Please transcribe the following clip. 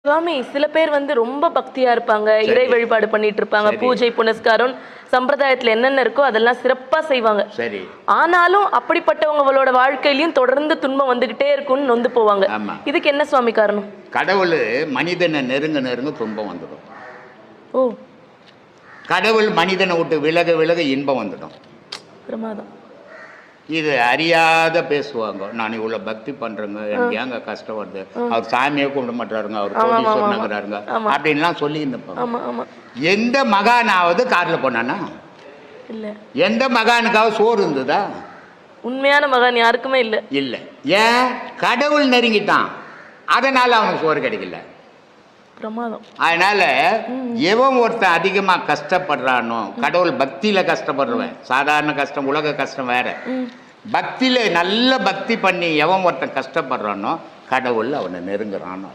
சுவாமி, சில பேர் ரொம்ப பக்தியா இருப்பாங்க, இறை வழிபாடு பண்ணிட்டு இருப்பாங்க, பூஜை புனஸ்காரம் சம்பிரதாயத்துல என்னென்ன இருக்கோ அதெல்லாம் சிறப்பா செய்வாங்க. சரி. ஆனாலும் அப்படிப்பட்டவங்களோட வாழ்க்கையிலயும் தொடர்ந்து துன்பம் வந்துகிட்டே இருக்கும்னு நொந்து போவாங்க. இதுக்கு என்ன சுவாமி காரணம்? கடவுள் மனிதனை நெருங்க நெருங்க துன்பம் வந்துடும். ஓ. கடவுள் மனிதனை விட்டு விலக விலக இன்பம் வந்துடும். பிரமாதம். இது அறியாத பேசுவாங்க. நான் இவ்வளோ பக்தி பண்ணுறேங்க, எனக்கு ஏங்க கஷ்டம் வருது, அவர் சாமியை கும்பிட மாட்டாருங்க, அவர் கோடீஸ்வரனுங்கிறாருங்க அப்படின்லாம் சொல்லி இருந்தப்பாங்க. எந்த மகானாவது காரில் போனானா? இல்லை. எந்த மகானுக்காவது சோறு இருந்ததா? உண்மையான மகான் யாருக்குமே இல்லை. இல்லை. ஏன்? கடவுள் நெருங்கிட்டான், அதனால அவனுக்கு சோறு கிடைக்கல. பிரமாதம். அதனால எவன் ஒருத்தன் அதிகமாக கஷ்டப்படுறானோ, கடவுள் பக்தியில் கஷ்டப்படுறவன், சாதாரண கஷ்டம் உலக கஷ்டம் வேற, பக்தியில் நல்ல பக்தி பண்ணி எவன் ஒருத்தன் கஷ்டப்படுறானோ கடவுள் அவனை நெருங்குறானோ.